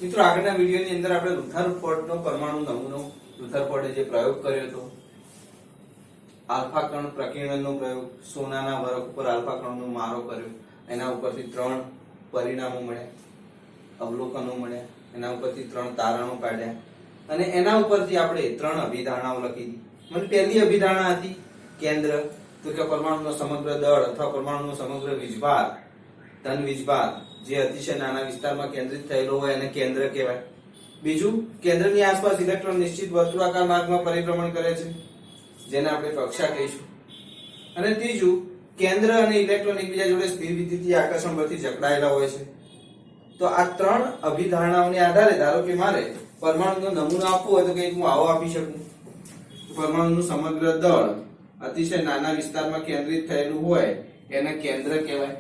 મિત્રો આગળના વિડિયોની અંદર આપણે રુથરફોર્ડનો પરમાણુ નમૂનો રુથરફોર્ડે જે પ્રયોગ કર્યો હતો આલ્ફા કણ પ્રકીર્ણનનો પ્રયોગ સોનાના વરખ ઉપર આલ્ફા કણનો મારો કર્યો એના ઉપરથી 3 પરિણામો મળ્યા અવલોકનો મળ્યા એના ઉપરથી 3 તારણો કાઢ્યા અને એના ઉપરથી આપણે 3 અભિધારણાઓ લખી દીધી મને પહેલી અભિધારણા હતી કેન્દ્ર તો કે પરમાણુનો સમગ્ર દળ અથવા પરમાણુનો સમગ્ર વીજભાર ધન વીજભાર જે અતિશય નાના વિસ્તારમાં કેન્દ્રિત થયેલો હોય એને કેન્દ્ર કહેવાય બીજું કેન્દ્રની આસપાસ ઇલેક્ટ્રોન નિશ્ચિત વર્તુળાકાર માર્ગમાં પરિભ્રમણ કરે છે જેને આપણે કક્ષા કહીશું અને ત્રીજું કેન્દ્ર અને ઇલેક્ટ્રોન એકબીજા જોડે સ્થિર વિદ્યુતીય આકર્ષણ બળથી જકડાયેલા હોય છે તો આ 3 અભિધારણાઓને આધારે ધારો કે મારે પરમાણુનો નમૂનો આપવો હોય તો કે હું આવો આપી શકું પરમાણુનું સમગ્ર દળ અતિશય નાના વિસ્તારમાં કેન્દ્રિત થયેલું હોય એને કેન્દ્ર કહેવાય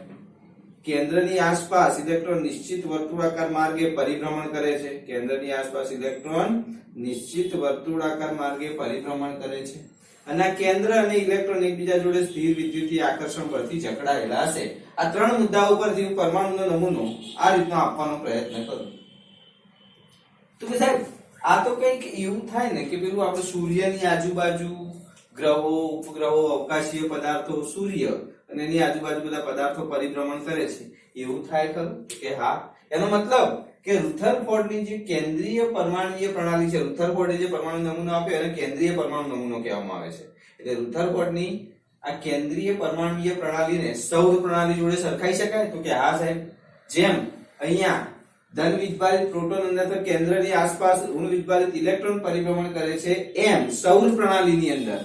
કેન્દ્રની આસપાસ ઇલેક્ટ્રોન નિશ્ચિત વર્તુળાકાર માર્ગે પરિભ્રમણ કરે છે કેન્દ્રની આસપાસ ઇલેક્ટ્રોન નિશ્ચિત વર્તુળાકાર માર્ગે પરિભ્રમણ કરે છે અને કેન્દ્ર અને ઇલેક્ટ્રોન એકબીજા જોડે સ્થિર વિદ્યુતીય આકર્ષણ બળથી જકડાયેલા હશે આ 3 મુદ્દાઓ પરથી હું પરમાણુનો નમૂનો આ રીતનો આપવાનો પ્રયત્ન કરું તો કે સાહેબ આ તો કંઈક એવું થાય ને કે પેલું આપણે સૂર્યની આજુબાજુ ગ્રહો ઉપગ્રહો અવકાશીય પદાર્થો સૂર્ય અને એની આજુબાજુ બધા પદાર્થો પરિભ્રમણ કરે છે એવું થાય ખરું કે હા એનો મતલબ કે રુથરફોર્ડની જે કેન્દ્રીય પરમાણુય પ્રણાલી છે રુથરફોર્ડે જે પરમાણુ નમૂનો આપ્યો એને કેન્દ્રીય પરમાણુ નમૂનો કહેવામાં આવે છે એટલે રુથરફોર્ડની આ કેન્દ્રીય પરમાણુય પ્રણાલીને સૌર પ્રણાલી જોડે સરખાઈ શકાય તો કે હા સાહેબ જેમ અહીંયા ધન વીજભારિત પ્રોટોન અને કેન્દ્રની આસપાસ ઋણ વીજભારિત ઇલેક્ટ્રોન પરિભ્રમણ કરે છે એમ સૌર પ્રણાલીની અંદર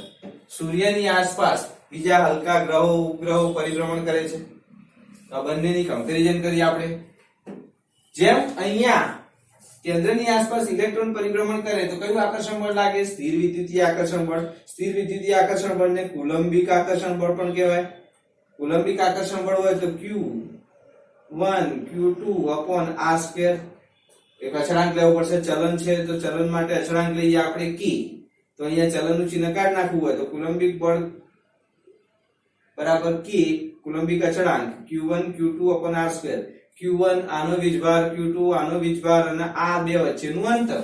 સૂર્યની આસપાસ બીજા હલકા ગ્રહો ઉપગ્રહો પરિભ્રમણ કરે છે આ બંનેની કમ્પેરિઝન કરી આપણે જેમ અહીંયા કેન્દ્રની આસપાસ ઇલેક્ટ્રોન પરિભ્રમણ કરે તો કયું આકર્ષણ બળ લાગે સ્થિર વિદ્યુતીય આકર્ષણ બળ સ્થિર વિદ્યુતીય આકર્ષણ બળને કુલંબિક આકર્ષણ બળ પણ કહેવાય કુલંબિક આકર્ષણ બળ હોય તો Q1 Q2 upon r². એક અચળાંક લેવો પડશે ચલન છે તો ચલન માટે અચળાંક લઈએ આપણે k તો અહીંયા ચલનનું ચિહ્ન કાઢી નાખવું હોય તો કુલંબિક બળ બરાબર k કુલંબિક અચળાંક Q1 Q2 upon r². Q1 આનો વીજભાર Q2 આનો વીજભાર અને આ બે વચ્ચેનું અંતર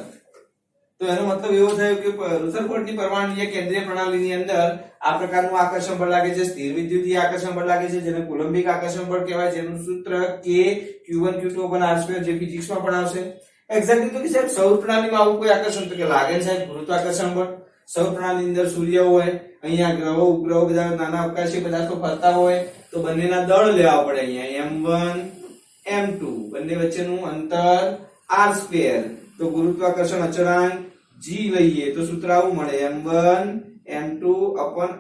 તો એનો મતલબ એવો થયો કે રુથરફોર્ડની પરમાણુય કેન્દ્રીય પ્રણાલીની અંદર આ પ્રકારનું આકર્ષણ બળ લાગે છે સ્થિર વિદ્યુતીય આકર્ષણ બળ લાગે છે જેને કુલંબિક આકર્ષણ બળ કહેવાય જેનું સૂત્ર k Q1 Q2 r² જે ફિઝિક્સમાં પણ આવશે એક્ઝેક્ટલી તો કે સાહેબ સૌર પ્રણાલીમાં આવું કોઈ આકર્ષણ તો કે લાગે ને સાહેબ ગુરુત્વાકર્ષણ બળ સૌર પ્રણાલીની અંદર સૂર્ય હોય અહીંયા ગ્રહો ઉપગ્રહો બધા નાના અવકાશી પદાર્થો ફરતા હોય તો બંનેના દળ લેવા પડે અહીંયા m1 m2 બંને વચ્ચેનું અંતર r² તો ગુરુત્વાકર્ષણ અચળાંક g લઈએ તો સૂત્ર આવું મળે m1 m2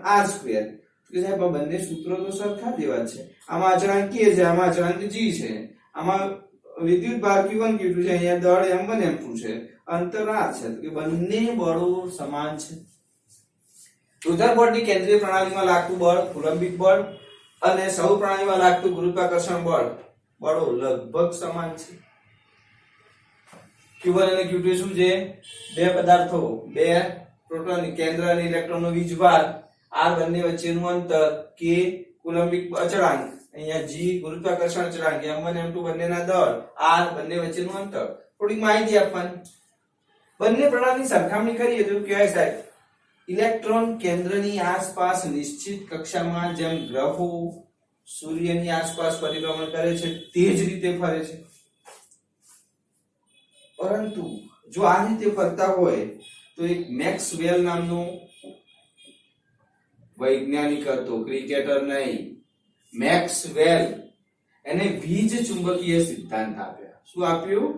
r² તો સાહેબ આ બંને સૂત્રો તો સરખા જેવા છે આમાં અચળાંક k છે આમાં અચળાંક g છે આમાં વિદ્યુત ભાર Q1 Q2 છે અહીંયા દળ m1 m2 છે અંતર r છે તો કે બંને બળો સમાન છે રુથરફોર્ડની કેન્દ્રીય પ્રણાલીમાં લાગતું બળ કુલંબિક બળ અને સૌર પ્રણાલીમાં લાગતું ગુરુત્વાકર્ષણ બળ બળો લગભગ સમાન છે Q1 અને Q2 શું છે બે પદાર્થો બે પ્રોટોન કેન્દ્ર અને ઇલેક્ટ્રોનનો વીજભાર r બંને વચ્ચેનું અંતર k કુલંબિક અચળાંક અહીંયા g ગુરુત્વાકર્ષણ અચળાંક m1 m2 બંનેના દળ r બંને વચ્ચેનું અંતર થોડીક માહિતી આપવાની બંને પ્રણાલીની સરખામણી કરીએ તો કહેવાય સાહેબ ઇલેક્ટ્રોન કેન્દ્રની આસપાસ નિશ્ચિત કક્ષામાં જેમ ગ્રહો સૂર્યની આસપાસ પરિભ્રમણ કરે છે તે જ રીતે ફરે છે પરંતુ જો આ રીતે ફરતા હોય તો એક મેક્સવેલ નામનો વૈજ્ઞાનિક હતો ક્રિકેટર નહીં મેક્સવેલ એને વીજ ચુંબકીય સિદ્ધાંત આપ્યો શું આપ્યું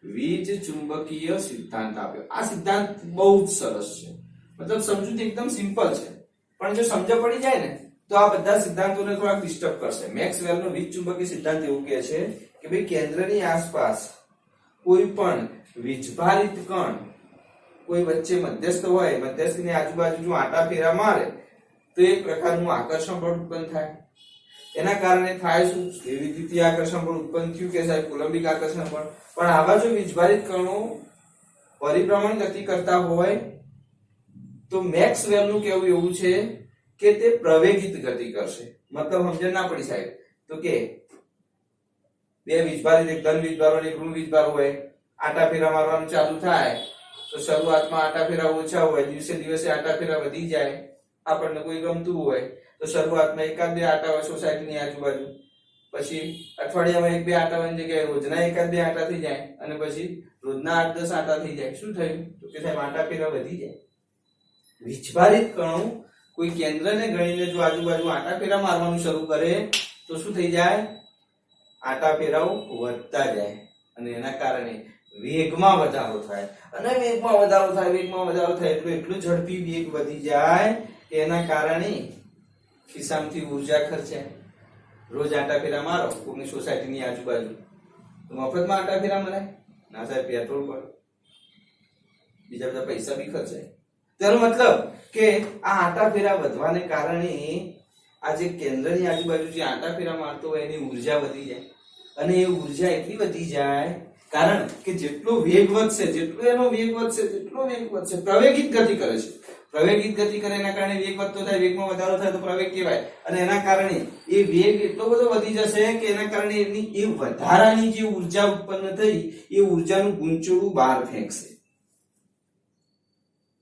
વીજ ચુંબકીય સિદ્ધાંત આપ્યો આ સિદ્ધાંત બહુ જ સરસ છે મતલબ સમજૂતી એકદમ સિમ્પલ છે પણ જો સમજ પડી જાય ને તો આ બધા સિદ્ધાંતોને થોડા ડિસ્ટર્બ કરશે મેક્સવેલનો વીજ ચુંબકીય સિદ્ધાંત એવું કહે છે કે ભાઈ કેન્દ્રની આસપાસ કોઈ પણ વીજભારિત કણ કોઈ વચ્ચે મધ્યસ્થ હોય મધ્યસ્થની આજુબાજુ જો આંટા ફેરા મારે તો એક પ્રકારનું આકર્ષણ બળ ઉત્પન્ન થાય એના કારણે થાય શું વિદ્યુતીય આકર્ષણ બળ ઉત્પન્ન થયું કે સાહેબ કુલંબિક આકર્ષણ બળ પણ આવા જો વીજભારિત કણો પરિભ્રમણ ગતિ કરતા હોય તો મેક્સવેલનું કહેવું એવું છે કે તે પ્રવેગિત ગતિ કરશે મતલબ સમજણ ના પડી સાહેબ તો કે બે વીજભાર એક ધન વીજભાર અને એક ઋણ વીજભાર હોય આટા ફેરા મારવાનું ચાલુ થાય તો શરૂઆતમાં આટા ફેરા ઓછા હોય, દિવસે દિવસે આટા ફેરા વધી જાય, આપણને કોઈ ગમતું હોય તો શરૂઆતમાં એકાદ બે આટા હોય સોસાયટીની આજુબાજુ, પછી અઠવાડિયામાં એક બે આટા હોય જગ્યાએ રોજના એકાદ બે આટા થઈ જાય અને પછી રોજના 8-10 આટા થઈ જાય. શું થયું? તો કે સાહેબ આટા ફેરા વધી જાય. વીજભારિત કણો કોઈ કેન્દ્રને ગણીને જો આજુબાજુ આટા ફેરા મારવાનું શરૂ કરે તો શું થઈ જાય? આટા ફેરાઓ વધતા જાય અને એના કારણે વેગમાં વધારો થાય અને વેગમાં વધારો થાય એટલું ઝડપી વેગ વધી જાય કે એના કારણે ખિસ્સામાંથી ઉર્જા ખર્ચાય. રોજ આટા ફેરા મારો કોઈની સોસાયટીની આજુબાજુ તો મફતમાં આટા ફેરા મળે ના સાહેબ, પેટ્રોલ પર બીજા બધા પૈસા બી ખર્ચાય. તેનો મતલબ કે આ આટા ફેરા વધવાને કારણે આ જે કેન્દ્રની આજુબાજુ જે આટા ફેરા મારતો હોય એની ઉર્જા વધી જાય અને એ ઉર્જા એટલી વધી જાય કારણ કે જેટલો વેગ વધશે પ્રવેગિત ગતિ કરે છે. પ્રવેગિત ગતિ કરે એના કારણે વેગ વધતો થાય, વેગમાં વધારો થાય તો પ્રવેગ કહેવાય અને એના કારણે એ વેગ એટલો બધો વધી જશે કે એના કારણે એની એ વધારાની જે ઉર્જા ઉત્પન્ન થઈ એ ઉર્જાનું ગુંચળું બહાર ફેંકશે.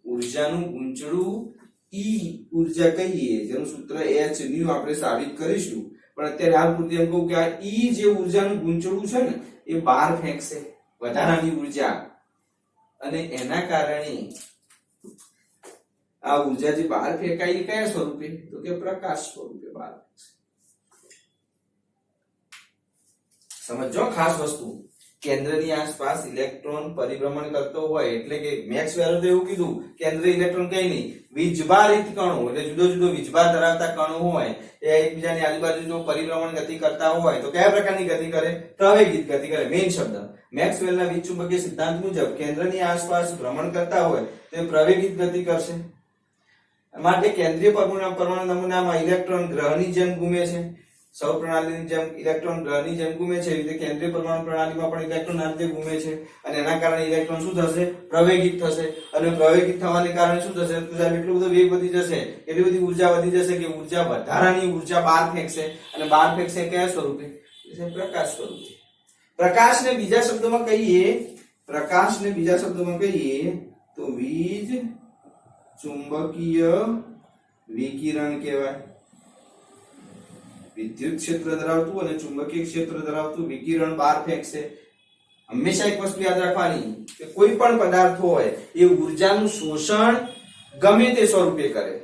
ઉર્જાનું ગુંચળું ઈ ઉર્જા કહીએ જેનું સૂત્ર h ન્યુ આપણે સાબિત કરીશું, પણ અત્યારે હાલ પૂરતી એમ કહું કે આ ઈ જે ઉર્જાનું ગુંચળું છે ને એ બહાર ફેંકશે વધારાની ઉર્જા અને એના કારણે આ ઉર્જા જે બહાર ફેંકાય કયા સ્વરૂપે? તો કે પ્રકાશ સ્વરૂપે બહાર ફેંકશે. સમજો ખાસ વસ્તુ, કેન્દ્રની આસપાસ ઇલેક્ટ્રોન પરિભ્રમણ કરતો હોય એટલે કે મેક્સવેલે તો એવું કીધું કેન્દ્ર ઇલેક્ટ્રોન કઈ નહીં, વીજભારિત કણો એટલે જુદો જુદો વીજભાર ધરાવતા કણો હોય એ એકબીજાની આજુબાજુ જો પરિભ્રમણ ગતિ કરતા હોય તો કયા પ્રકારની ગતિ કરે? પ્રવેગિત ગતિ કરે. મેઇન શબ્દ મેક્સવેલના વીજચુંબકીય સિદ્ધાંત મુજબ કેન્દ્રની આસપાસ ભ્રમણ કરતા હોય તે પ્રવેગિત ગતિ કરશે. માટે કેન્દ્રીય પરમાણુ નમૂનામાં ઇલેક્ટ્રોન ગ્રહની જેમ ઘૂમે છે. સૌર પ્રણાલીની જેમ ઇલેક્ટ્રોન ગ્રહની જેમ ઘૂમે છે, એવી રીતે કેન્દ્રીય પરમાણુ પ્રણાલીમાં પણ ઇલેક્ટ્રોન આ રીતે ઘૂમે છે અને એના કારણે ઇલેક્ટ્રોન શું થશે? પ્રવેગિત થશે અને પ્રવેગિત થવાને કારણે શું થશે? તો સાહેબ એટલો બધો વેગ વધી જશે, એટલી બધી ઉર્જા વધી જશે કે ઉર્જા વધારાની ઉર્જા બહાર ફેંકશે અને બહાર ફેંકશે કયા સ્વરૂપે? પ્રકાશ સ્વરૂપે. પ્રકાશને બીજા શબ્દોમાં કહીએ તો વીજ ચુંબકીય વિકિરણ કહેવાય. વિદ્યુત ક્ષેત્ર ધરાવતું અને ચુંબકીય ક્ષેત્ર ધરાવતું વિકિરણ બહાર ફેંકશે. હંમેશા એક વસ્તુ યાદ રાખવાની કે કોઈ પણ પદાર્થ હોય એ ઉર્જાનું શોષણ ગમે તે સ્વરૂપે કરે,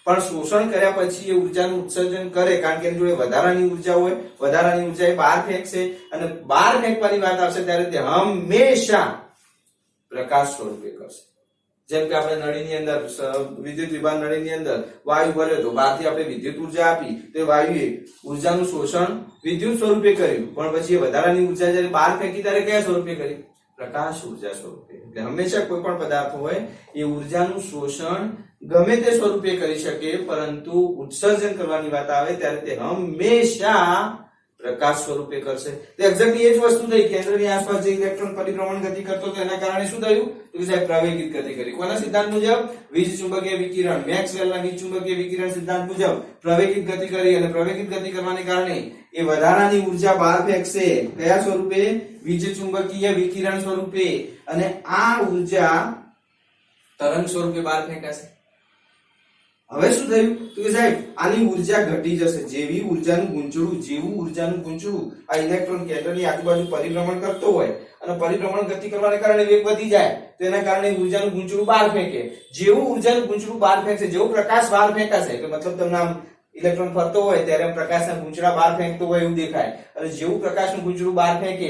પણ શોષણ કર્યા પછી એ ઉર્જાનું ઉત્સર્જન કરે કારણ કે એની જોડે વધારાની ઉર્જા હોય, વધારાની ઉર્જા એ બહાર ફેંકશે અને બહાર ફેંકવાની વાત આવશે ત્યારે તે હંમેશા પ્રકાશ સ્વરૂપે કરશે. જેમ કે આપણે નળીની અંદર વિદ્યુત વિભાગ નળીની અંદર વાયુ ભર્યો તો બહારથી આપણે વિદ્યુત ઉર્જા આપી તો વાયુએ ઉર્જાનું શોષણ વિદ્યુત સ્વરૂપે કર્યું, પણ પછી એ વધારાની ઉર્જા જ્યારે બહાર ફેંકી ત્યારે કયા સ્વરૂપે કરી? પ્રકાશ ઉર્જા સ્વરૂપે. એટલે હંમેશા કોઈ પણ પદાર્થ હોય એ ઉર્જાનું શોષણ ગમે તે સ્વરૂપે કરી શકે, પરંતુ ઉત્સર્જન કરવાની વાત આવે ત્યારે તે હંમેશા પ્રકાશ સ્વરૂપે કરશે. તો એક્ઝેક્ટલી એ જ વસ્તુ થઈ. કેન્દ્રની આસપાસ જે ઇલેક્ટ્રોન પરિભ્રમણ ગતિ કરતો હતો એના કારણે શું થયું? તો કે સાહેબ પ્રવેગિત ગતિ કરી. કોના સિદ્ધાંત મુજબ? વીજ ચુંબકીય વિકિરણ, મેક્સવેલના વીજ ચુંબકીય વિકિરણ સિદ્ધાંત મુજબ પ્રવેગિત ગતિ કરી અને પ્રવેગિત ગતિ કરવાને કારણે એ વધારાની ઉર્જા બહાર ફેંકશે. કયા સ્વરૂપે? વીજ ચુંબકીય વિકિરણ સ્વરૂપે. અને આ ઉર્જા તરંગ સ્વરૂપે બહાર ફેંકાશે. હવે શું થયું? તો કે સાહેબ આની ઉર્જા ઘટી જશે. જેવું ઉર્જાનું ગુંચળું આ ઇલેક્ટ્રોન કેન્દ્રની આજુબાજુ પરિભ્રમણ કરતો હોય અને પરિભ્રમણ ગતિ કરવાને કારણે વેગ વધી જાય તો એના કારણે ઉર્જાનું ગુંચળું બહાર ફેંકે. જેવું ઉર્જાનું ગુંચળું બહાર ફેંકશે, જેવો પ્રકાશ બહાર ફેંકાશે એટલે મતલબ તમને આમ ઇલેક્ટ્રોન ફરતો હોય ત્યારે પ્રકાશના ગુંચળા બહાર ફેંકતો હોય એવું દેખાય અને જેવું પ્રકાશનું ગુંચળું બહાર ફેંકે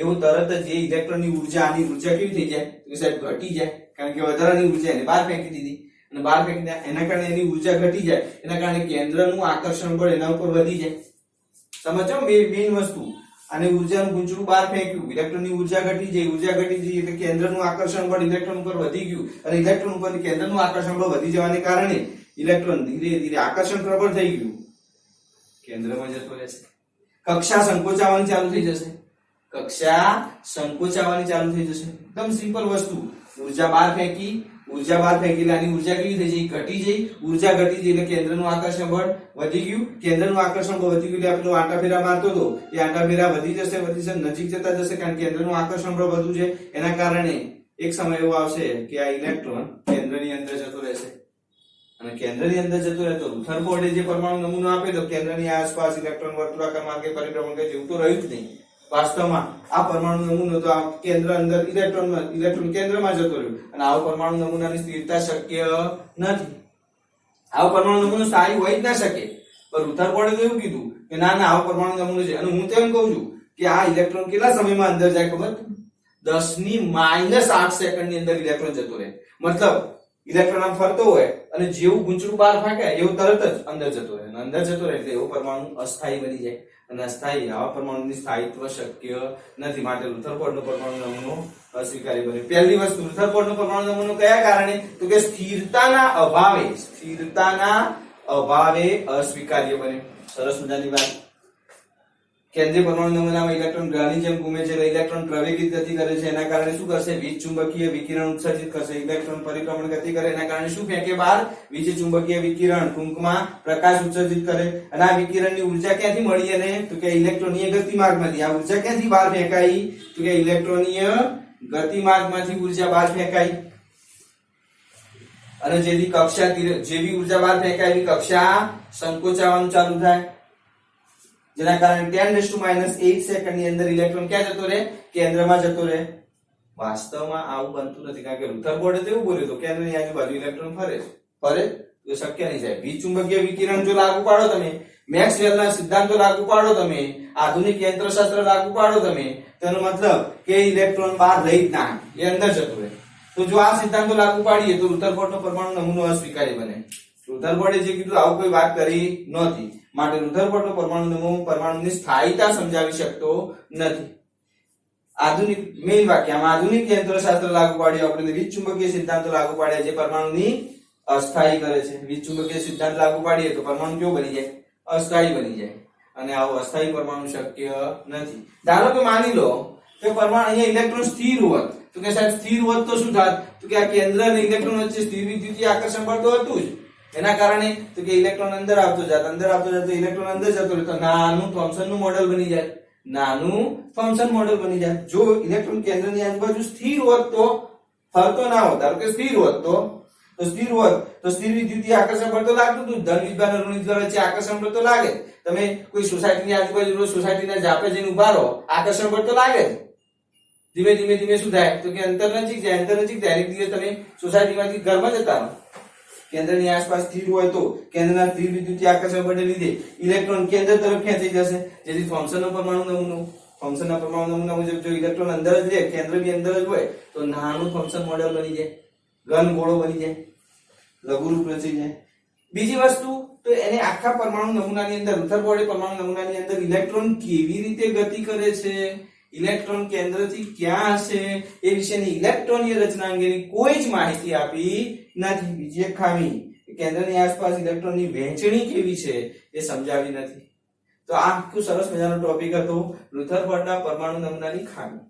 એવું તરત જ જે ઇલેક્ટ્રોનની ઉર્જા આની ઉર્જા કેવી થઈ જાય? તો સાહેબ ઘટી જાય, કારણ કે વધારાની ઉર્જા એને બહાર ફેંકી દીધી અને બહાર ફેંકી એના કારણે એની ઉર્જા ઘટી જાય. એના કારણે કેન્દ્રનું આકર્ષણ બળ એના ઉપર વધી જાય. સમજો મેઇન વસ્તુ. અને ઉર્જાનું ગુંચળું બહાર ફેંક્યું, ઇલેક્ટ્રોનની ઉર્જા ઘટી જાય એટલે કેન્દ્રનું આકર્ષણ બળ ઇલેક્ટ્રોન ઉપર વધી ગયું અને ઇલેક્ટ્રોન ઉપર કેન્દ્રનું આકર્ષણ બળ વધી જવાને કારણે ઇલેક્ટ્રોન ધીરે ધીરે આકર્ષણ પ્રબળ થઈ ગયું, કેન્દ્રમાં જતો રહેશે. કક્ષા સંકોચાવાની ચાલુ થઈ જશે. એકદમ સિમ્પલ વસ્તુ. ઉર્જા બહાર ફેંકી ઉર્જા બહાર ફેંકી એટલે આની ઉર્જા કેવી થઈ જઈ? ઘટી જઈ. ઉર્જા ઘટી જઈ એટલે કેન્દ્રનું આકર્ષણ બળ વધી ગયું. કેન્દ્રનું આકર્ષણ બળ વધી ગયું એટલે પેલો આંટા ફેરા મારતો હતો એ આંટા ફેરા વધી જશે, નજીક જતા જશે, કારણ કે કેન્દ્રનું આકર્ષણ બળ વધુ છે. એના કારણે એક સમય એવો આવશે કે આ ઇલેક્ટ્રોન કેન્દ્રની અંદર જતો રહેશે અને કેન્દ્રની અંદર જતો રહે તો રુથરફોર્ડે જે પરમાણુ નમૂનો આપ્યો તો કેન્દ્રની આસપાસ ઇલેક્ટ્રોન વર્તુળાકાર માર્ગે પરિભ્રમણ કરે જેવું તો રહ્યું જ નહીં. વાસ્તવમાં આ પરમાણુ નમૂનો તો આ કેન્દ્ર અંદર ઇલેક્ટ્રોન કેન્દ્રમાં જતો રહ્યો અને આવો પરમાણુ નમૂનાની સ્થિરતા શક્ય નથી. આવો પરમાણુ નમૂનો સ્થાયી હોય જ ના શકે. પણ રુથરફોર્ડે તો એવું કીધું કે ના ના આવો પરમાણુ નમૂનો છે અને હું તો એમ કહું છું કે આ ઇલેક્ટ્રોન કેટલા સમયમાં અંદર જાય ખબર? 10⁻8 સેકન્ડની અંદર ઇલેક્ટ્રોન જતો રહે. મતલબ ઇલેક્ટ્રોન આમ ફરતો હોય અને જેવું ગુંચડું બહાર ફાંકે એવું તરત જ અંદર જતો રહે અને અંદર જતો રહે એટલે એવો પરમાણુ અસ્થાયી બની જાય અને અસ્થાયી આવા પરમાણુની સ્થાયિત્વ શક્ય નથી. માટે રુથરફોર્ડનો પરમાણુ નમૂનો અસ્વીકાર્ય બન્યો. પહેલી વસ્તુ, રુથરફોર્ડનો પરમાણુ નમૂનો કયા કારણે? તો કે સ્થિરતાના અભાવે અસ્વીકાર્ય બન્યો. સરસ મજાની વાત. કેન્દ્રીય પરમાણુ નમૂનામાં ઇલેક્ટ્રોન ગ્રહની જેમ ઘૂમે છે એટલે ઇલેક્ટ્રોન પ્રવેગિત ગતિ કરે છે. એના કારણે શું કરશે? વીજ ચુંબકીય વિકિરણ ઉત્સર્જિત કરશે. ઇલેક્ટ્રોન પરિભ્રમણ ગતિ કરે એના કારણે શું ફેંકે બહાર? વીજ ચુંબકીય વિકિરણ, ટૂંકમાં પ્રકાશ ઉત્સર્જિત કરે. અને આ વિકિરણની ઉર્જા ક્યાંથી મળી? એને તો કે ઇલેક્ટ્રોનીય ગતિમાર્ગમાંથી. આ ઉર્જા ક્યાંથી બહાર ફેંકાઈ? તો કે ઇલેક્ટ્રોનીય ગતિમાર્ગમાંથી ઉર્જા બહાર ફેંકાઈ. અને જેથી કક્ષા જેવી ઉર્જા બહાર ફેંકાય એવી કક્ષા સંકોચાવાનું ચાલુ થાય, જેના કારણે 10⁻8 સેકન્ડની અંદર ઇલેક્ટ્રોન ક્યાં જતો રહે? કેન્દ્રમાં જતો રહે. વાસ્તવમાં આવું બનતું નથી, કારણ કે રુથરફોર્ડે તો એવું બોલ્યું તો કેન્દ્રની આજુબાજુ ઇલેક્ટ્રોન ફરે તો શક્ય નહીં થાય. વીજ ચુંબકીય વિકિરણ જો લાગુ પાડો તમે, મેક્સવેલના સિદ્ધાંતો લાગુ પાડો તમે, આધુનિક યંત્રશાસ્ત્ર લાગુ પાડો તમે, તેનો મતલબ કે ઇલેક્ટ્રોન બહાર રહી જ ના, એ અંદર જતો રહે. તો જો આ સિદ્ધાંતો લાગુ પાડીએ તો રુથરફોર્ડનો પરમાણુ નમૂનો અસ્વીકાર્ય બને. રુથરફોર્ડે જે કીધું આવું કોઈ વાત કરી નહોતી. માટે રુથરફોર્ડનો પરમાણુ નમૂનો પરમાણુની સ્થાયીતા સમજાવી શકતો નથી. આધુનિક મેઇન વાક્યમાં આધુનિક યંત્રશાસ્ત્ર લાગુ પાડ્યું, આપણે વીજ ચુંબકીય સિદ્ધાંતો લાગુ પાડ્યા જે પરમાણુની અસ્થાયી કરે છે. વીજ ચુંબકીય સિદ્ધાંત લાગુ પાડીએ તો પરમાણુ કેવો બની જાય? અસ્થાયી બની જાય. અને આવો અસ્થાયી પરમાણુ શક્ય નથી. ધારો કે માની લો કે પરમાણુ અહીંયા ઇલેક્ટ્રોન સ્થિર હોત તો કે સાહેબ સ્થિર હોત તો શું થાત? તો કે આ કેન્દ્ર અને ઇલેક્ટ્રોન વચ્ચે સ્થિર વિદ્યુતીય આકર્ષણ બળ તો હતું જ. એના કારણે તો કે ઇલેક્ટ્રોન અંદર આવતો જાત ઇલેક્ટ્રોન અંદર જતો રહેતો નાનું થોમ્સનનું મોડેલ બની જાય. જો ઇલેક્ટ્રોન કેન્દ્રની આજુબાજુ સ્થિર હોત તો ફરતો ના હોત. ધારો કે સ્થિર હોત તો સ્થિર વિદ્યુતીય આકર્ષણ બળ તો લાગતું હતું. ધન વિદ્યુત અને ઋણ વિદ્યુત વચ્ચે આકર્ષણ બળ તો લાગે. તમે કોઈ સોસાયટીની આજુબાજુ સોસાયટીના ઝાપે જઈને ઉભા રહો, આકર્ષણ બળ તો લાગે. ધીમે ધીમે શું થાય? તો કે અંતર નજીક જાય. એક દિવસ તમે સોસાયટીમાંથી ઘરમાં જતા રહો, કેન્દ્રની આસપાસ સ્થિર હોય તો કેન્દ્રના સ્થિર વિદ્યુતીય આકર્ષણ બળને લીધે ઇલેક્ટ્રોન કેન્દ્ર તરફ ખેંચાઈ જશે. જેથી થોમ્સનના પરમાણુ નમૂના મુજબ જો ઇલેક્ટ્રોન અંદર જ રહે, કેન્દ્ર બી અંદર જ હોય તો નાનું થોમ્સન મોડેલ બની જાય, ઘન ગોળો બની જાય, લઘુરૂપ રચી જાય. બીજી વસ્તુ તો એને આખા પરમાણુ નમૂનાની અંદર રુથરફોર્ડે પરમાણુ નમૂનાની અંદર ઇલેક્ટ્રોન કેવી રીતે ગતિ કરે છે, ઇલેક્ટ્રોન કેન્દ્રથી ક્યાં હશે એ વિશેની ઇલેક્ટ્રોનીય રચના અંગેની કોઈ જ માહિતી આપી નથી. બીજી એક ખામી, કેન્દ્રની આસપાસ ઇલેક્ટ્રોનની વહેંચણી કેવી છે એ સમજાવી નથી. તો આ આખું સરસ મજાનો ટોપિક હતો રુથરફોર્ડના પરમાણુ નમૂનાની ખામી.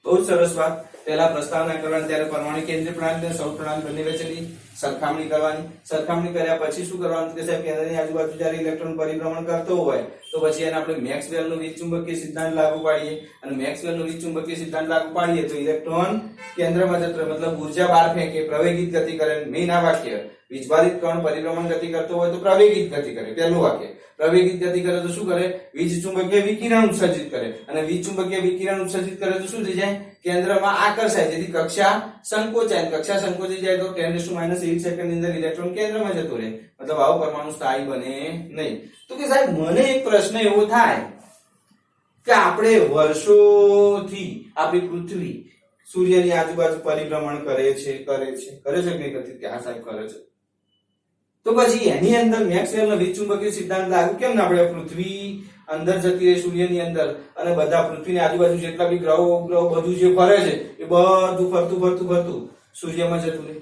બહુ સરસ વાત. પહેલા પ્રસ્તાવના કરવાની, ત્યારે પરમાણુ કેન્દ્રીય પ્રણાલી અને સૌર પ્રણાલી બંને વચ્ચેની સરખામણી કરવાની. સરખામણી કર્યા પછી શું કરવાનું કે સાહેબ કેન્દ્રની આજુબાજુ જ્યારે ઇલેક્ટ્રોન પરિભ્રમણ કરતો હોય તો પછી એને આપણે મેક્સવેલનો વીજચુંબકીય સિદ્ધાંત લાગુ પાડીએ અને મેક્સવેલનો વીજચુંબકીય સિદ્ધાંત લાગુ પાડીએ તો ઇલેક્ટ્રોન કેન્દ્રમાં જતો રહે, મતલબ ઉર્જા બહાર ફેંકે, પ્રવેગિત ગતિ કરે. મેઇન આ વાક્ય, વીજભારિત કણ પરિભ્રમણ ગતિ કરતો હોય તો પ્રવેગિત ગતિ કરે. પહેલું વાક્ય, પ્રવેગિત ગતિ કરે તો શું કરે? વીજ ચુંબકીય વિકિરણ ઉત્સર્જિત કરે. અને વીજ ચુંબકીય વિકિરણ ઉત્સર્જિત કરે તો શું થઈ જાય? કેન્દ્રમાં આકર્ષાય, જેથી કક્ષા સંકોચાય. કક્ષા સંકોચી જાય તો 10⁻8 સેકન્ડની અંદર ઇલેક્ટ્રોન કેન્દ્રમાં જતો રહે. મતલબ આવો પરમાણુ સ્થાયી બને નહીં. તો કે સાહેબ મને એક પ્રશ્ન એવો થાય કે આપણે વર્ષોથી આપણી પૃથ્વી સૂર્યની આજુબાજુ પરિભ્રમણ કરે છે કે નહીં કરતી? કે હા સાહેબ કરે છે. તો પછી એની અંદર મેક્સવેલનો વીજચુંબકીય સિદ્ધાંત લાગુ કેમ ના પડે? પૃથ્વી અંદર જતી રહે સૂર્યની અંદર અને બધા પૃથ્વીની આજુબાજુ જેટલા બી ગ્રહો બધું જે ફરે છે એ બધું ફરતું સૂર્યમાં જતું રહે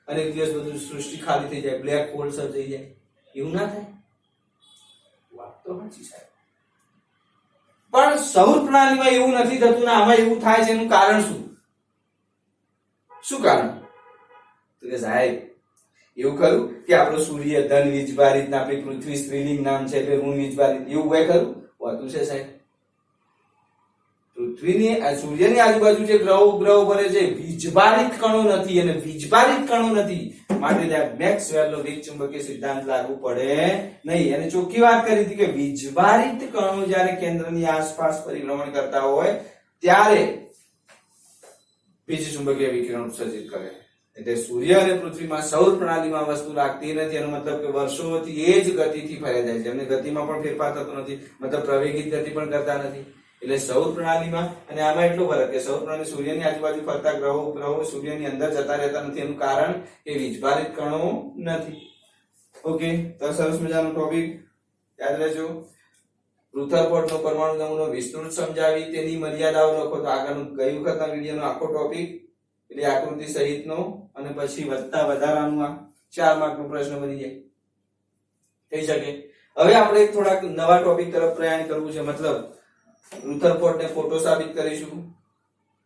અને એક દિવસ બધું સૃષ્ટિ ખાલી થઈ જાય, બ્લેક હોલ સર્જાઈ જાય. એવું ના થાય? વાત તો સાચી સાહેબ, પણ સૌર પ્રણાલીમાં એવું નથી થતું ને આમાં એવું થાય છે. એનું કારણ શું કારણ? તો કે સાહેબ એવું ખરું કે આપણો સૂર્ય ધન વીજભારિત ને આપણી પૃથ્વી સ્ત્રીલિંગ નામ છે એટલે ઋણ વીજભારિત એવું હોય ખરું? હોતું છે સાહેબ. પૃથ્વીની સૂર્યની આજુબાજુ જે ગ્રહો ઉપગ્રહો ફરે છે વીજભારિત કણો નથી, અને વીજભારિત કણો નથી માટે ત્યાં મેક્સવેલનો વીજચુંબકીય સિદ્ધાંત લાગુ પડે નહીં. અને ચોખ્ખી વાત કરી હતી કે વીજભારિત કણો જ્યારે કેન્દ્રની આસપાસ પરિભ્રમણ કરતા હોય ત્યારે વીજચુંબકીય વિકિરણ ઉત્સર્જિત કરે. એટલે સૂર્ય અને પૃથ્વીમાં સૌર પ્રણાલીમાં વસ્તુ લાગતી નથી. એનો મતલબ કે વર્ષોથી એ જ ગતિથી ફરે જાય છે. એમને ગતિમાં પણ ફેરફાર થતો નથી, મતલબ પ્રવેગિત ગતિ પણ કરતા નથી. એટલે સૌર પ્રણાલીમાં અને આમાં એટલો ફરક કે સૌર પ્રણાલી સૂર્યની આજુબાજુ ફરતા ગ્રહો ઉપગ્રહો સૂર્યની અંદર જતા રહેતા નથી. એનું કારણ એ વીજભારિત કણો નથી. ઓકે, તો સરસ મજાનો ટોપિક યાદ રહેજો. રુથરફોર્ડનો પરમાણુ નમૂનો વિસ્તૃત સમજાવી તેની મર્યાદાઓ લખો. તો આગળનું ગઈ વખતના વિડીયોનો આખો ટોપિક એટલે આકૃતિ સહિતનો અને પછી વધતા વધારાનું આ 4 માર્કનો પ્રશ્ન બની જાય થઈ શકે. હવે આપણે થોડાક નવા ટોપિક તરફ પ્રયાણ કરવું છે. મતલબ રુથરફોર્ડને ખોટો સાબિત કરીશું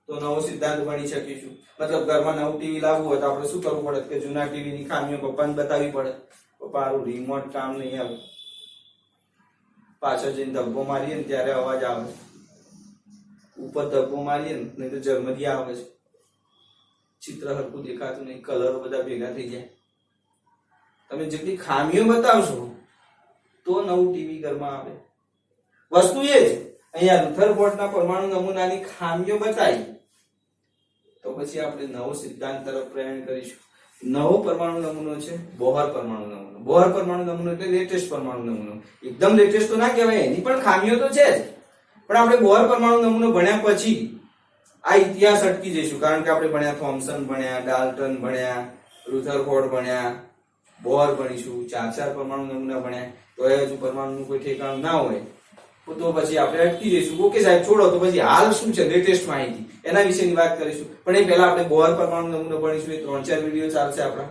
તો નવો સિદ્ધાંત બની શકીશું. મતલબ ઘરમાં નવું ટીવી લાવવું હોય તો આપણે શું કરવું પડે કે જૂના ટીવીની ખામીઓ પપ્પાને બતાવવી પડે. પપ્પા આનું રિમોટ કામ નહીં આવે, પાછળ જઈને ધબ્બો મારીએ ને ત્યારે અવાજ આવે, ઉપર ધબ્બો મારીએ ને નહીં તો ઝરમરી આવે છે, ચિત્ર હરખું દેખાતું નહીં, કલરો બધા ભેગા થઈ જાય. તમે જેટલી ખામીઓ બતાવશો તો નવું ટીવી ઘરમાં આવે. વસ્તુ એ જ અહીંયા રુથરફોર્ડના પરમાણુ નમૂનાની ખામીઓ બતાવી તો પછી આપણે નવો સિદ્ધાંત તરફ પ્રયાણ કરીશું. નવો પરમાણુ નમૂનો છે બોહર પરમાણુ નમૂનો. બોહર પરમાણુ નમૂનો એટલે લેટેસ્ટ પરમાણુ નમૂનો. એકદમ લેટેસ્ટ તો ના કહેવાય, એની પણ ખામીઓ તો છે જ, પણ આપણે બોહર પરમાણુ નમૂનો ભણ્યા પછી આ ઇતિહાસ અટકી જઈશું. કારણ કે આપણે ભણ્યા થોમ્સન ભણ્યા, ડાલ્ટન ભણ્યા, રુથરફોર્ડ ભણ્યા, બોહર ભણીશું, 4 પરમાણુ નમૂના ભણ્યા. તો એ હજુ પરમાણુનું કોઈ ઠેકાણું ના હોય તો પછી આપણે અટકી જઈશું. ઓકે સાહેબ છોડો, તો પછી હાલ શું છે લેટેસ્ટ માહિતી એના વિશેની વાત કરીશું. પણ એ પહેલા આપણે બોહર પરમાણુ નમૂનો ભણીશું. એ 3-4 વિડીયો ચાલશે આપણા.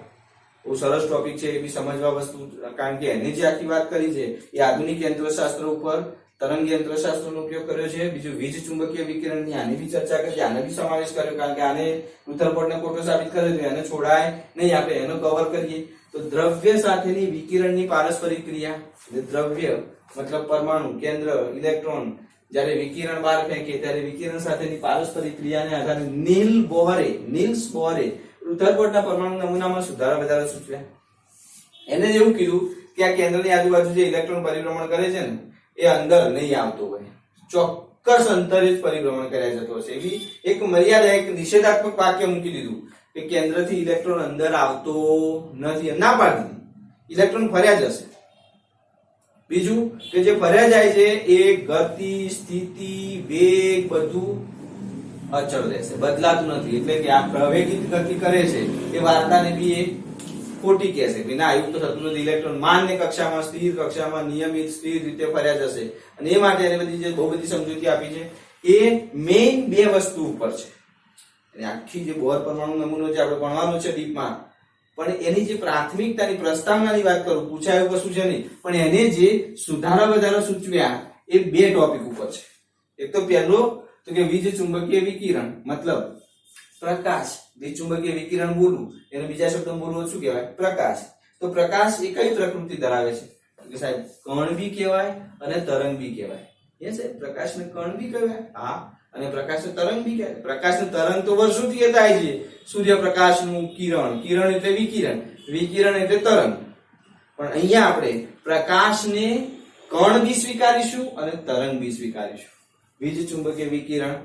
બહુ સરસ ટોપિક છે, એ બી સમજવા વસ્તુ. કારણ કે એને જે આખી વાત કરી છે એ આધુનિક યંત્રશાસ્ત્ર ઉપર તરંગ યંત્રશાસ્ત્રનો ઉપયોગ કર્યો છે. બીજું વીજ ચુંબકીય વિકિરણની આની બી ચર્ચા કરી, આને બી સમાવેશ કર્યો. કારણ કે આને રુથરફોર્ડને ખોટો સાબિત કર્યો છે, એને છોડાય નહીં, આપણે એનો કવર કરીએ. તો દ્રવ્ય સાથેની વિકિરણની પારસ્પરિક ક્રિયા. દ્રવ્ય મતલબ પરમાણુ, કેન્દ્ર, ઇલેક્ટ્રોન જ્યારે વિકિરણ બહાર ફેંકે ત્યારે વિકિરણ સાથેની પારસ્પરિક ક્રિયાને આધારે નીલ્સ બોહરે રુથરફોર્ડના પરમાણુ નમૂનામાં સુધારા વધારા સૂચવ્યા. એને એવું કીધું કે આ કેન્દ્રની આજુબાજુ જે ઇલેક્ટ્રોન પરિભ્રમણ કરે છે ને એ અંદર નહીં આવતો હોય, ચોક્કસ અંતરે જ પરિભ્રમણ કર્યા જતો હશે. એવી એક મર્યાદા, એક નિષેધાત્મક વાક્ય મૂકી દીધું કે કેન્દ્રથી ઇલેક્ટ્રોન અંદર આવતો નથી. ના પાડી દીધી, ઇલેક્ટ્રોન ફર્યા જ હશે. બીજું કે જે ફર્યા જાય છે એ ગતિ, સ્થિતિ, વેગ બધું અચળ રહેશે, બદલાતું નથી. એટલે કે આ પ્રવેગિત ગતિ કરે છે એ વાર્તાને બી એ ખોટી કહેશે કે ના એવું તો થતું નથી. ઇલેક્ટ્રોન માન્ય કક્ષામાં, સ્થિર કક્ષામાં નિયમિત સ્થિર રીતે ફર્યા જશે. અને એ માટે એને બધી જે બહુ બધી સમજૂતી આપી છે એ મેઇન 2 વસ્તુ ઉપર છે. અને આખી જે બોહર પરમાણુ નમૂનો જે આપણે ભણવાનો છે ડીપમાં, પણ એની જે પ્રાથમિકતાની પ્રસ્તાવનાની વાત કરું, પૂછાયું કશું છે નહીં, પણ એને જે સુધારા વધારા સૂચવ્યા એ 2 ટોપિક ઉપર છે. એક તો પહેલો તો કે વીજ ચુંબકીય વિકિરણ મતલબ પ્રકાશ. વીજ ચુંબકીય વિકિરણ બોલું એનો બીજા શબ્દમાં બોલવું શું કહેવાય? પ્રકાશ. તો પ્રકાશ એ કઈ પ્રકૃતિ ધરાવે છે કે સાહેબ કણ બી કહેવાય અને તરંગ બી કહેવાય. એ છે પ્રકાશને કણ બી કહેવાય, હા, અને પ્રકાશને તરંગ બી કહેવાય. પ્રકાશને તરંગ તો વર્ષોથી થાય છે. સૂર્યપ્રકાશનું કિરણ, કિરણ એટલે વિકિરણ, વિકિરણ એટલે તરંગ. પણ અહીંયા આપણે પ્રકાશને કણ બી સ્વીકારીશું અને તરંગ બી સ્વીકારીશું. વીજ ચુંબકીય વિકિરણ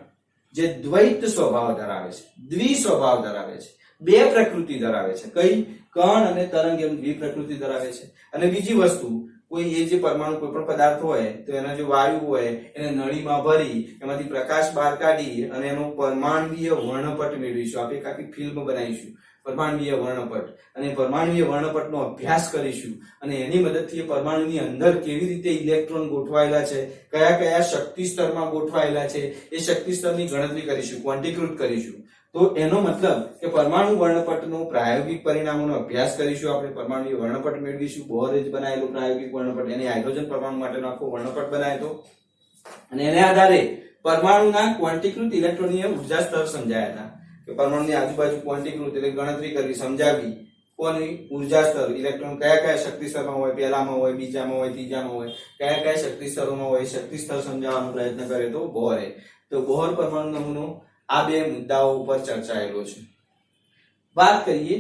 જે દ્વૈત સ્વભાવ ધરાવે છે, દ્વિ સ્વભાવ ધરાવે છે, 2 પ્રકૃતિ ધરાવે છે. કઈ? કણ અને તરંગ એમ 2 પ્રકૃતિ ધરાવે છે. અને બીજી વસ્તુ, કોઈ એ જે પરમાણુ કોઈ પણ પદાર્થ હોય તો એના જે વાયુ હોય એને નળીમાં ભરી એમાંથી પ્રકાશ બહાર કાઢી અને એનો પરમાણ્વીય વર્ણપટ મેળવીશું. આપણે એક આખી ફિલ્મ બનાવીશું પરમાણ્વીય વર્ણપટ, અને પરમાણ્વીય વર્ણપટનો અભ્યાસ કરીશું. અને એની મદદથી એ પરમાણુની અંદર કેવી રીતે ઇલેક્ટ્રોન ગોઠવાયેલા છે, કયા કયા શક્તિ સ્તરમાં ગોઠવાયેલા છે, એ શક્તિ સ્તરની ગણતરી કરીશું, ક્વોન્ટીકૃત કરીશું. તો એનો મતલબ કે પરમાણુ વર્ણપટનો પ્રાયોગિક પરિણામોનો અભ્યાસ કરીશું. આપણે પરમાણુ વર્ણપટ મેળવીશું. બોહરે જ બનાવેલો પ્રાયોગિક વર્ણપટ, એને હાઇડ્રોજન પરમાણુ માટેનો આખો વર્ણપટ બનાવ્યો હતો. અને એને આધારે પરમાણુના ક્વોન્ટીકૃત ઇલેક્ટ્રોનીય ઉર્જા સ્તર સમજાયા હતા કે પરમાણુની આજુબાજુ ક્વોન્ટિકૃત એટલે ગણતરી કરવી, સમજાવી કોની ઉર્જા સ્તર, ઇલેક્ટ્રોન કયા કયા શક્તિ સ્તરમાં હોય, પહેલામાં હોય, બીજામાં હોય, ત્રીજામાં હોય, કયા કયા શક્તિ સ્તરોમાં હોય, શક્તિ સ્તર સમજાવવાનો પ્રયત્ન કર્યો તો બોહરે. તો બોહર પરમાણુ નમૂનો આ બે મુદ્દાઓ ઉપર ચર્ચાયેલો છે. વાત કરીએ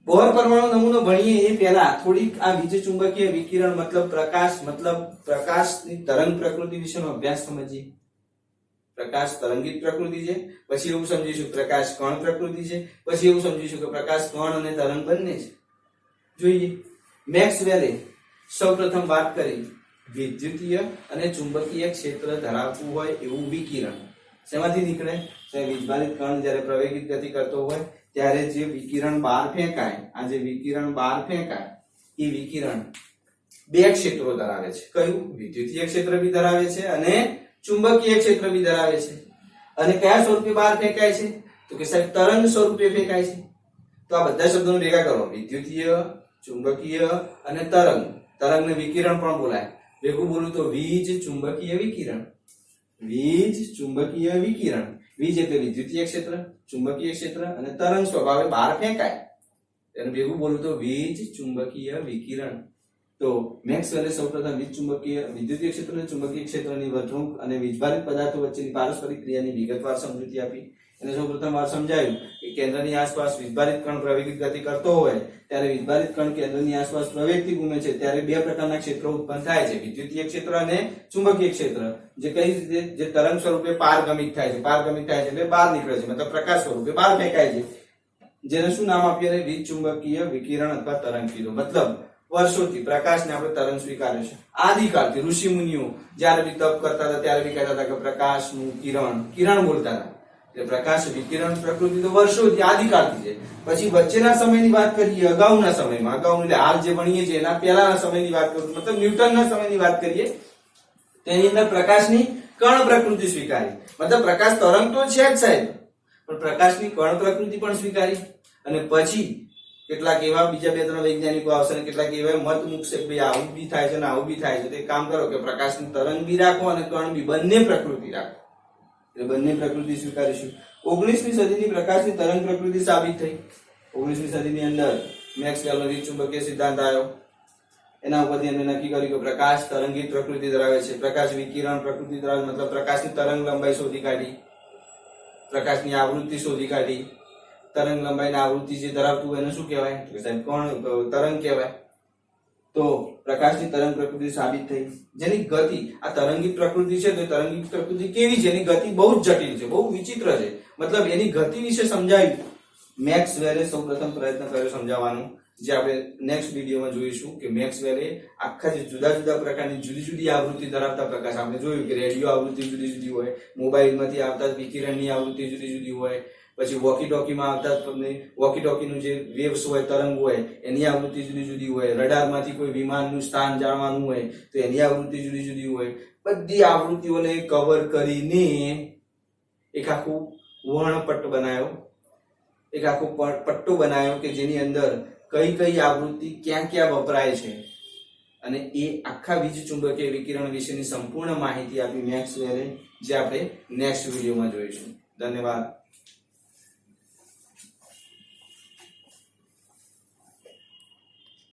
બોહર પરમાણુ નમૂનો ભણીએ એ પહેલા થોડીક આ વીજ ચુંબકીય વિકિરણ મતલબ પ્રકાશની તરંગ પ્રકૃતિ વિશેનો અભ્યાસ સમજીએ. પ્રકાશ તરંગિત પ્રકૃતિ છે, પછી એવું સમજીશું પ્રકાશ કણ પ્રકૃતિ છે, પછી એવું સમજીશું કે પ્રકાશ કણ અને તરંગ બંને છે. જોઈએ મેક્સવેલે સૌપ્રથમ વાત કરી વિદ્યુતીય અને ચુંબકીય ક્ષેત્ર ધરાવતું હોય એવું વિકિરણ. શેમાંથી નીકળે? વીજભારિત કણ જ્યારે પ્રવેગિત ગતિ કરતો હોય ત્યારે જે વિકિરણ બહાર ફેંકાય, આ જે વિકિરણ બહાર ફેંકાય એ વિકિરણ બે ક્ષેત્રો ધરાવે છે. કયું? વિદ્યુતીય ક્ષેત્ર બી ધરાવે છે અને ચુંબકીય ક્ષેત્ર બી ધરાવે છે. અને કયા સ્વરૂપે બહાર ફેંકાય છે? તો કે સાહેબ તરંગ સ્વરૂપે ફેંકાય છે. તો આ બધા શબ્દોને ભેગા કરો, વિદ્યુતીય, ચુંબકીય અને તરંગ. તરંગને વિકિરણ પણ બોલાય. ભેગું બોલું તો વીજ ચુંબકીય વિકિરણ. વીજ ચુંબકીય વિકિરણ. વીજ એટલે વિદ્યુતીય ક્ષેત્ર, ચુંબકીય ક્ષેત્ર અને તરંગ સ્વભાવે બહાર ફેંકાય. એનું ભેગું બોલું તો વીજ ચુંબકીય વિકિરણ. તો મેક્સવેલે સૌપ્રથમ વિદ્યુતીય ક્ષેત્ર અને ચુંબકીય ક્ષેત્રની વર્તણૂક અને વીજભારિત પદાર્થો વચ્ચેની પારસ્પરિક ક્રિયાની વિગતવાર સમજૂતી આપી. એને સૌપ્રથમ વાર સમજાવ્યું કે કેન્દ્રની આસપાસ વીજભારિત કણ પ્રવેગિત ગતિ કરતો હોય ત્યારે વીજભારિત કણ કેન્દ્રની આસપાસ પ્રવેગથી ઘૂમે છે ત્યારે બે પ્રકારના ક્ષેત્રો ઉત્પન્ન થાય છે, વિદ્યુતીય ક્ષેત્ર અને ચુંબકીય ક્ષેત્ર. જે કઈ રીતે? જે તરંગ સ્વરૂપે પારગમિત થાય છે. પારગમિત થાય છે એટલે બહાર નીકળે છે, મતલબ પ્રકાશ સ્વરૂપે બહાર ફેંકાય છે. જેને શું નામ આપ્યું? વીજ ચુંબકીય વિકિરણ અથવા તરંગ કીધું. મતલબ વર્ષોથી પ્રકાશને આપણે તરંગ સ્વીકાર્યો છે. આદિકાળથી ઋષિ મુનિઓ જ્યારે બી તપ કરતા હતા ત્યારે બી કહેતા હતા કે પ્રકાશનું કિરણ બોલતા હતા. એટલે પ્રકાશ વિકિરણ પ્રકૃતિ તો વર્ષોથી આદિકાળથી છે. પછી વચ્ચેના સમયની વાત કરીએ, અગાઉના સમયમાં, અગાઉનું એટલે હાલ જે ભણીએ છીએ એના પહેલાના સમયની વાત કરું, મતલબ ન્યૂટનના સમયની વાત કરીએ, તેની અંદર પ્રકાશની કણ પ્રકૃતિ સ્વીકારી. મતલબ પ્રકાશ તરંગ તો છે જ સાહેબ, પણ પ્રકાશની કણ પ્રકૃતિ પણ સ્વીકારી. અને પછી કેટલાક એવા બીજા બે ત્રણ વૈજ્ઞાનિકો આવશે અને કેટલાક એવા મત મૂકશે કે ભાઈ આવું બી થાય છે અને આવું બી થાય છે. તો એક કામ કરો કે પ્રકાશની તરંગ બી રાખો અને કણ બી, બંને પ્રકૃતિ રાખો. એટલે બંને પ્રકૃતિ સ્વીકારીશું. 19મી સદીની પ્રકાશની તરંગ પ્રકૃતિ સાબિત થઈ. 19મી સદીની અંદર મેક્સવેલનો વીજ ચુંબકીય સિદ્ધાંત આવ્યો. એના ઉપરથી એમને નક્કી કર્યું કે પ્રકાશ તરંગિત પ્રકૃતિ ધરાવે છે, પ્રકાશ વિકિરણ પ્રકૃતિ ધરાવે, મતલબ પ્રકાશની તરંગ લંબાઈ શોધી કાઢી, પ્રકાશની આવૃત્તિ શોધી કાઢી. તરંગ લંબાઈના આવૃત્તિ જે ધરાવતું હોય એને શું કહેવાય? તો સાહેબ કોણ? તરંગ કહેવાય. તો પ્રકાશની તરંગ પ્રકૃતિ સાબિત થઈ. જેની ગતિ, આ તરંગિત પ્રકૃતિ છે તો તરંગિત પ્રકૃતિ કેવી છે? એની ગતિ બહુ જ જટિલ છે, બહુ વિચિત્ર છે. મતલબ એની ગતિ વિશે સમજાવ્યું. મેક્સવેલે સૌપ્રથમ પ્રયત્ન કર્યો સમજાવવાનો, જે આપણે નેક્સ્ટ વિડીયોમાં જોઈશું કે મેક્સવેલે આખા જે જુદા જુદા પ્રકારની જુદી જુદી આવૃત્તિ ધરાવતા પ્રકાશ, આપણે જોયું કે રેડિયો આવૃત્તિ જુદી જુદી હોય, મોબાઈલમાંથી આવતા વિકિરણની આવૃત્તિ જુદી જુદી હોય, પછી વોકી ટોકીમાં આવતા વોકી ટોકીનું જે વેવ્સ હોય, તરંગ હોય, એની આવૃત્તિ જુદી જુદી હોય, રડારમાંથી કોઈ વિમાનનું સ્થાન જાણવાનું હોય તો એની આવૃત્તિ જુદી જુદી હોય. બધી આવૃત્તિઓને કવર કરીને એક આખું વર્ણપટ્ટ બનાવ્યો, એક આખો પટ્ટો બનાવ્યો કે જેની અંદર કઈ કઈ આવૃત્તિ ક્યાં ક્યાં વપરાય છે. અને એ આખા વીજ ચુંબકીય વિકિરણ વિશેની સંપૂર્ણ માહિતી આપી મેક્સવેલે, જે આપણે નેક્સ્ટ વિડીયોમાં જોઈશું. ધન્યવાદ.